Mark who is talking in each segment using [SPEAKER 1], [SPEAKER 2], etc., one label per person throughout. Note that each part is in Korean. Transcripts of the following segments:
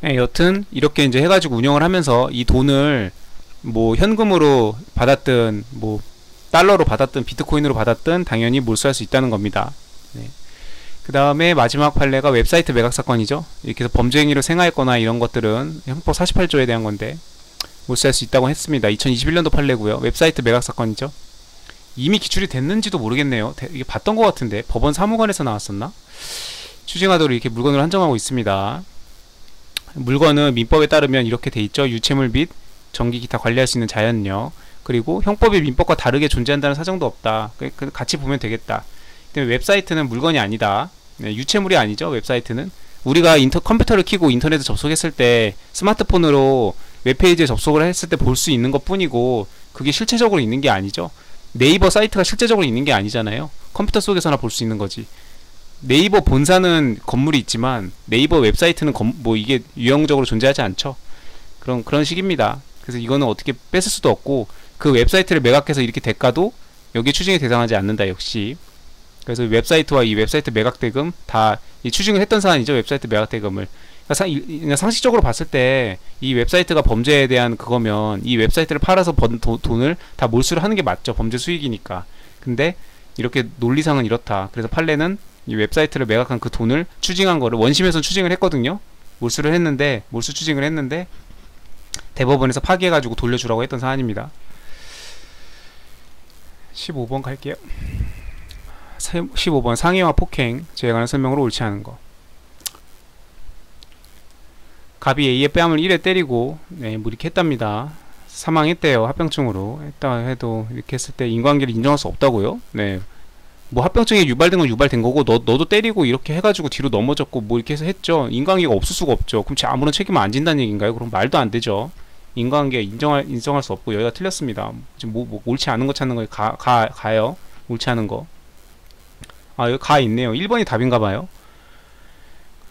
[SPEAKER 1] 예, 여튼 이렇게 이제 해가지고 운영을 하면서 이 돈을 뭐 현금으로 받았든 뭐 달러로 받았든 비트코인으로 받았든 당연히 몰수할 수 있다는 겁니다. 네. 그 다음에 마지막 판례가 웹사이트 매각 사건이죠. 이렇게 해서 범죄 행위를 생활했거나 이런 것들은 형법 48조에 대한 건데 몰수할 수 있다고 했습니다. 2021년도 판례고요. 웹사이트 매각 사건이죠. 이미 기출이 됐는지도 모르겠네요. 이게 봤던 것 같은데 법원 사무관에서 나왔었나? 추징하도록 이렇게 물건을 한정하고 있습니다. 물건은 민법에 따르면 이렇게 돼 있죠. 유체물 및 전기 기타 관리할 수 있는 자연력, 그리고 형법이 민법과 다르게 존재한다는 사정도 없다. 같이 보면 되겠다. 웹사이트는 물건이 아니다. 네, 유체물이 아니죠. 웹사이트는 우리가 컴퓨터를 켜고 인터넷에 접속했을 때 스마트폰으로 웹페이지에 접속을 했을 때 볼 수 있는 것 뿐이고 그게 실체적으로 있는 게 아니죠. 네이버 사이트가 실제적으로 있는 게 아니잖아요. 컴퓨터 속에서나 볼 수 있는 거지. 네이버 본사는 건물이 있지만 네이버 웹사이트는 뭐 이게 유형적으로 존재하지 않죠. 그런 식입니다. 그래서 이거는 어떻게 뺏을 수도 없고 그 웹사이트를 매각해서 이렇게 대가도 여기에 추징에 대상하지 않는다. 역시. 그래서 웹사이트와 이 웹사이트 매각 대금 다 이 추징을 했던 사안이죠. 웹사이트 매각 대금을. 그러니까 상식적으로 봤을 때 이 웹사이트가 범죄에 대한 그거면 이 웹사이트를 팔아서 번 돈을 다 몰수를 하는 게 맞죠. 범죄 수익이니까. 근데 이렇게 논리상은 이렇다. 그래서 판례는 이 웹사이트를 매각한 그 돈을 추징한 거를 원심에서는 추징을 했거든요. 몰수 추징을 했는데 대법원에서 파기해가지고 돌려주라고 했던 사안입니다. 15번 갈게요. 15번 상해와 폭행 제에 관한 설명으로 옳지 않은 거. 갑이 A의 뺨을 1회 때리고 뭐 이렇게 했답니다. 사망했대요. 합병증으로 했다 해도 이렇게 했을 때 인과관계를 인정할 수 없다고요? 네. 뭐 합병증에 유발된 건 유발된 거고 너도 때리고 이렇게 해가지고 뒤로 넘어졌고 뭐 이렇게 해서 했죠. 인과관계가 없을 수가 없죠. 그럼 아무런 책임을 안 진다는 얘기인가요? 그럼 말도 안 되죠. 인과관계 인정할 수 없고 여기가 틀렸습니다. 지금 뭐 옳지 않은 거 찾는 거에 가요. 옳지 않은 거. 아 여기 가 있네요. 1번이 답인가 봐요.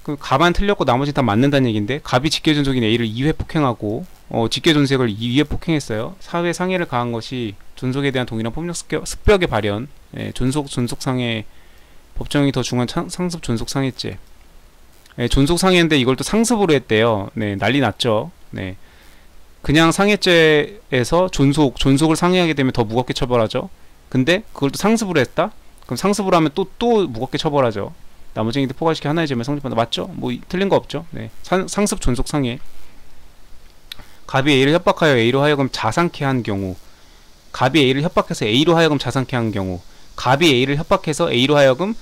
[SPEAKER 1] 그 가만 틀렸고 나머지 다 맞는다는 얘기인데 갑이 직계존속인 A를 2회 폭행하고 직계존속을 2회 폭행했어요. 4회 상해를 가한 것이 존속에 대한 동일한 폭력 습벽의 발현. 존속상해 법정이 더 중한 상습 존속상해죄. 존속상해인데 이걸 또 상습으로 했대요. 네, 난리 났죠. 네. 그냥 상해죄에서 존속을 상해하게 되면 더 무겁게 처벌하죠. 근데 그걸 또 상습으로 했다? 그럼 상습으로 하면 또 무겁게 처벌하죠. 나머지 행위들 포괄시켜 하나의 죄면 성립한다. 맞죠? 뭐 틀린 거 없죠. 네. 상습 존속 상해. 갑이 A를 협박하여 A로 하여금 자상케 한 경우, 갑이 A를 협박해서 A로 하여금 자상케 한 경우, 갑이 A를 협박해서 A로 하여금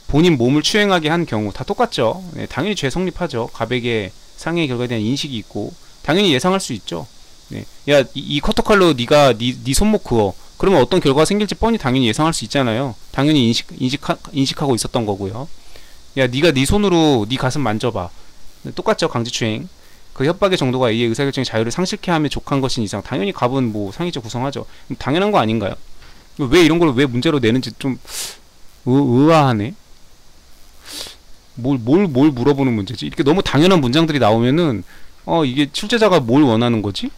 [SPEAKER 1] 본인 몸을 추행하게 한 경우 다 똑같죠. 네, 당연히 죄 성립하죠. 갑에게 상해의 결과에 대한 인식이 있고 당연히 예상할 수 있죠. 네. 야, 이 커터칼로 네 손목 그어. 그러면 어떤 결과가 생길지 뻔히 당연히 예상할 수 있잖아요. 당연히 인식하고 있었던 거고요. 야, 네가 네 손으로 네 가슴 만져봐. 똑같죠. 강제추행. 그 협박의 정도가 A의 의사결정의 자유를 상실케 하며 족한 것인 이상 당연히 갑은 뭐 상해죄 구성하죠. 당연한 거 아닌가요? 왜 이런 걸 왜 문제로 내는지 좀 의아하네. 뭘 물어보는 문제지? 이렇게 너무 당연한 문장들이 나오면은 이게 출제자가 뭘 원하는 거지?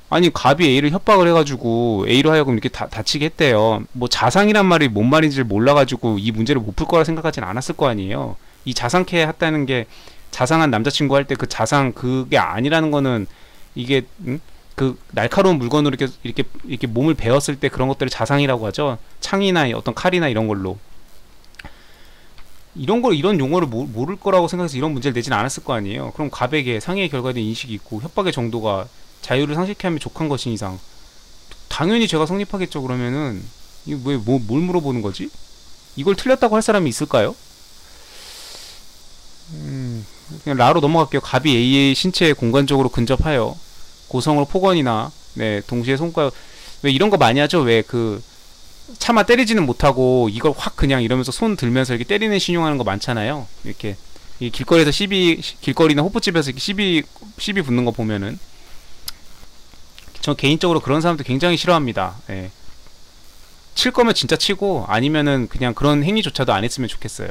[SPEAKER 1] 아니 갑이 A를 협박을 해가지고 A로 하여금 이렇게 다치게 했대요. 뭐 자상이란 말이 뭔 말인지를 몰라가지고 이 문제를 못 풀 거라 생각하진 않았을 거 아니에요. 이 자상케 했다는 게 자상한 남자친구 할 때 그 자상 그게 아니라는 거는 이게 그 날카로운 물건으로 이렇게 몸을 베었을 때 그런 것들을 자상이라고 하죠. 창이나 어떤 칼이나 이런 걸로. 이런 용어를 모를 거라고 생각해서 이런 문제를 내진 않았을 거 아니에요. 그럼 갑에게 상해의 결과에 대한 인식이 있고 협박의 정도가 자유를 상실케 하면 족한 것인 이상 당연히 죄가 성립하겠죠. 그러면은 이거 뭘 물어보는 거지? 이걸 틀렸다고 할 사람이 있을까요? 그냥 라로 넘어갈게요. 갑이 A의 신체에 공간적으로 근접하여 고성으로 폭언이나 동시에 손가락 왜 이런 거 많이 하죠? 왜 그 차마 때리지는 못하고 이걸 확 그냥 이러면서 손 들면서 이렇게 때리는 신용하는 거 많잖아요. 이렇게 이 길거리에서 길거리나 호프집에서 이렇게 시비 붙는 거 보면은 저 개인적으로 그런 사람들 굉장히 싫어합니다. 예. 칠 거면 진짜 치고 아니면은 그냥 그런 행위조차도 안 했으면 좋겠어요.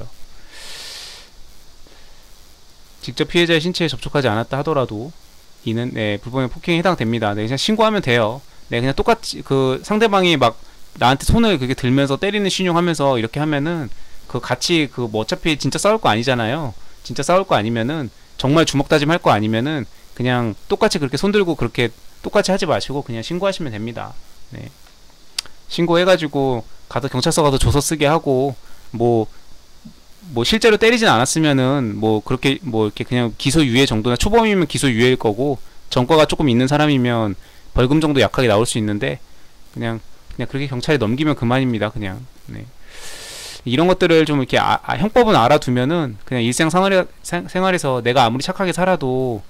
[SPEAKER 1] 직접 피해자의 신체에 접촉하지 않았다 하더라도 이는 불법의 폭행에 해당됩니다. 그냥 신고하면 돼요. 그냥 똑같이 그 상대방이 막 나한테 손을 그렇게 들면서 때리는 신용하면서 이렇게 하면은 그 같이 그 뭐 어차피 진짜 싸울 거 아니잖아요. 진짜 싸울 거 아니면은 정말 주먹 다짐 할 거 아니면은 그냥 똑같이 그렇게 손들고 그렇게 똑같이 하지 마시고 그냥 신고하시면 됩니다. 네. 신고해가지고 가서 경찰서 가서 조서 쓰게 하고 뭐 실제로 때리진 않았으면은 뭐 그렇게 뭐 이렇게 그냥 기소유예 정도나 초범이면 기소유예일 거고 전과가 조금 있는 사람이면 벌금 정도 약하게 나올 수 있는데 그냥 그렇게 경찰에 넘기면 그만입니다. 그냥 네. 이런 것들을 좀 이렇게 형법은 알아두면은 그냥 생활에서 내가 아무리 착하게 살아도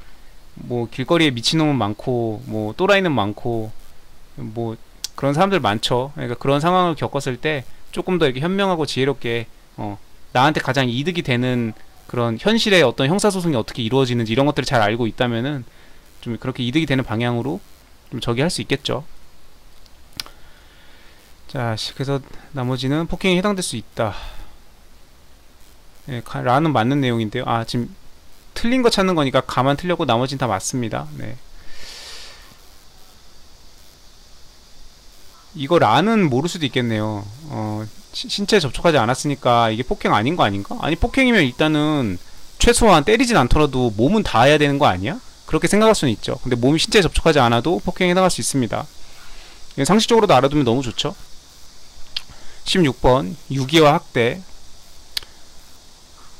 [SPEAKER 1] 뭐 길거리에 미친놈은 많고 뭐 또라이는 많고 뭐 그런 사람들 많죠. 그러니까 그런 상황을 겪었을 때 조금 더 이렇게 현명하고 지혜롭게 나한테 가장 이득이 되는 그런 현실의 어떤 형사소송이 어떻게 이루어지는지 이런 것들을 잘 알고 있다면은 좀 그렇게 이득이 되는 방향으로 좀 저기 할 수 있겠죠. 자, 그래서 나머지는 폭행에 해당될 수 있다. 네, 라는 맞는 내용인데요. 아, 지금 틀린 거 찾는 거니까 가만 틀렸고 나머지는 다 맞습니다. 네. 이거 라는 모를 수도 있겠네요. 신체 접촉하지 않았으니까 이게 폭행 아닌 거 아닌가? 아니 폭행이면 일단은 최소한 때리진 않더라도 몸은 닿아야 되는 거 아니야? 그렇게 생각할 수는 있죠. 근데 몸이 신체에 접촉하지 않아도 폭행에 해당할 수 있습니다. 상식적으로도 알아두면 너무 좋죠. 16번 유기와 학대.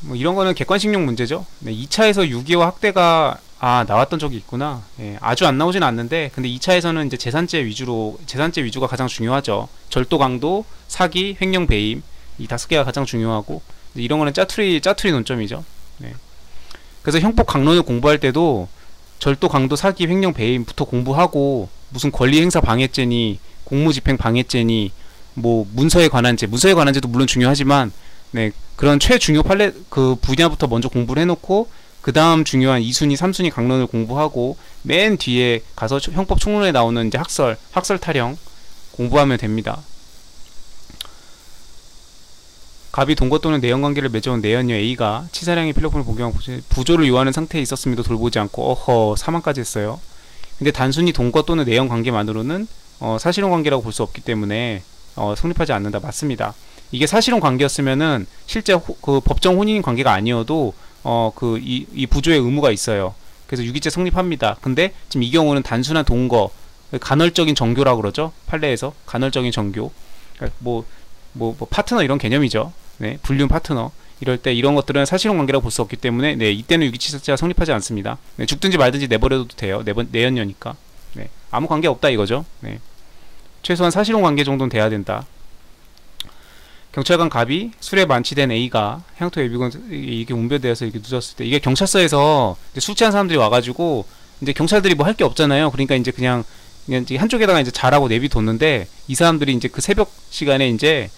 [SPEAKER 1] 뭐 이런 거는 객관식용 문제죠. 네, 2차에서 유기와 학대가 나왔던 적이 있구나. 예, 아주 안 나오진 않는데 근데 2차에서는 이제 재산죄 위주가 가장 중요하죠. 절도, 강도, 사기, 횡령, 배임 이 5개가 가장 중요하고 이런 거는 짜투리 논점이죠. 네. 그래서 형법 강론을 공부할 때도 절도, 강도, 사기, 횡령, 배임부터 공부하고 무슨 권리행사 방해죄니 공무집행 방해죄니 뭐 문서에 관한 죄도 물론 중요하지만 네, 그런 최중요 판례 그 분야부터 먼저 공부를 해놓고 그 다음 중요한 2순위, 3순위 강론을 공부하고 맨 뒤에 가서 형법 총론에 나오는 이제 학설 타령 공부하면 됩니다. 갑이 동거 또는 내연관계를 맺어온 내연녀 A가 치사량의 필로폰을 복용하고 부조를 요하는 상태에 있었음에도 돌보지 않고 사망까지 했어요. 근데 단순히 동거 또는 내연관계만으로는 사실혼 관계라고 볼 수 없기 때문에 성립하지 않는다. 맞습니다. 이게 사실혼 관계였으면은 실제 그 법정 혼인 관계가 아니어도 이 부조의 의무가 있어요. 그래서 유기죄 성립합니다. 근데 지금 이 경우는 단순한 동거, 간헐적인 정교라고 그러죠. 판례에서 간헐적인 정교, 뭐 파트너 이런 개념이죠. 네, 불륜 파트너 이럴 때 이런 것들은 사실혼 관계라고 볼 수 없기 때문에 네, 이때는 유기치사죄가 성립하지 않습니다. 네, 죽든지 말든지 내버려도 돼요. 내연녀니까. 네, 아무 관계 없다 이거죠. 네, 최소한 사실혼 관계 정도는 돼야 된다. 경찰관 갑이 술에 만취된 A가 향토 예비군 이게 운배되어서 이렇게 늦었을 때 이게 경찰서에서 술 취한 사람들이 와가지고 이제 경찰들이 뭐 할 게 없잖아요. 그러니까 이제 그냥 이제 한쪽에다가 이제 자라고 내비뒀는데 이 사람들이 이제 그 새벽 시간에 이제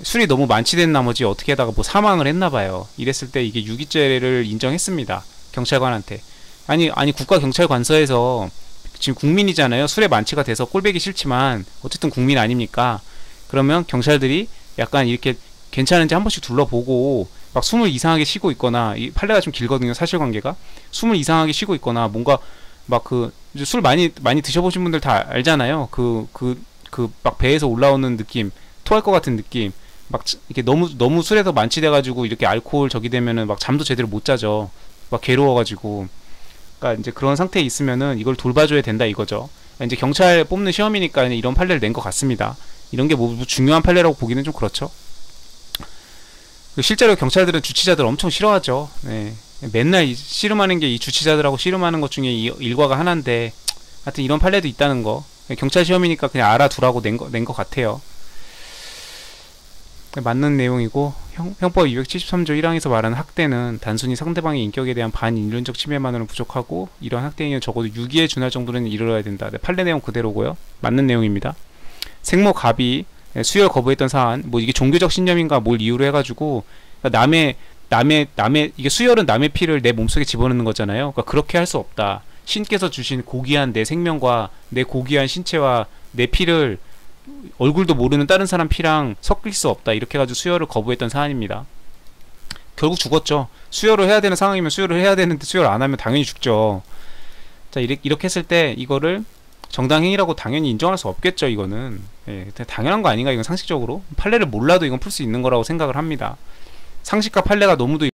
[SPEAKER 1] 술이 너무 만취된 나머지 어떻게 하다가 뭐 사망을 했나봐요. 이랬을 때 이게 유기죄를 인정했습니다. 경찰관한테. 아니 국가경찰관서에서 지금 국민이잖아요. 술에 만취가 돼서 꼴배기 싫지만 어쨌든 국민 아닙니까? 그러면 경찰들이 약간 이렇게 괜찮은지 한 번씩 둘러보고 막 숨을 이상하게 쉬고 있거나 이 판례가 좀 길거든요. 사실관계가 숨을 이상하게 쉬고 있거나 뭔가 막 술 많이 드셔보신 분들 다 알잖아요. 막 배에서 올라오는 느낌, 토할 것 같은 느낌, 막 이렇게 너무 술에서 만취돼가지고 이렇게 알코올 저기 되면은 막 잠도 제대로 못 자죠. 막 괴로워가지고. 그러니까 이제 그런 상태에 있으면은 이걸 돌봐줘야 된다 이거죠. 이제 경찰 뽑는 시험이니까 이런 판례를 낸 것 같습니다. 이런 게 뭐 중요한 판례라고 보기는 좀 그렇죠. 실제로 경찰들은 주치자들 엄청 싫어하죠. 네. 맨날 씨름하는 게 이 주치자들하고 씨름하는 것 중에 이 일과가 하나인데 하여튼 이런 판례도 있다는 거. 경찰 시험이니까 그냥 알아두라고 낸 것 같아요. 맞는 내용이고 형법 273조 1항에서 말하는 학대는 단순히 상대방의 인격에 대한 반인륜적 침해만으로는 부족하고 이러한 학대 행위는 적어도 유기에 준할 정도는 이르러야 된다. 네, 판례 내용 그대로고요. 맞는 내용입니다. 생모 갑이 수혈 거부했던 사안, 뭐 이게 종교적 신념인가 뭘 이유로 해가지고 남의 이게 수혈은 남의 피를 내 몸속에 집어넣는 거잖아요. 그러니까 그렇게 할 수 없다. 신께서 주신 고귀한 내 생명과 내 고귀한 신체와 내 피를 얼굴도 모르는 다른 사람 피랑 섞일 수 없다. 이렇게 해가지고 수혈을 거부했던 사안입니다. 결국 죽었죠. 수혈을 해야 되는 상황이면 수혈을 해야 되는데 수혈 안 하면 당연히 죽죠. 자, 이렇게 했을 때 이거를 정당행위라고 당연히 인정할 수 없겠죠. 이거는 당연한 거 아닌가. 이건 상식적으로 판례를 몰라도 이건 풀 수 있는 거라고 생각을 합니다. 상식과 판례가 너무도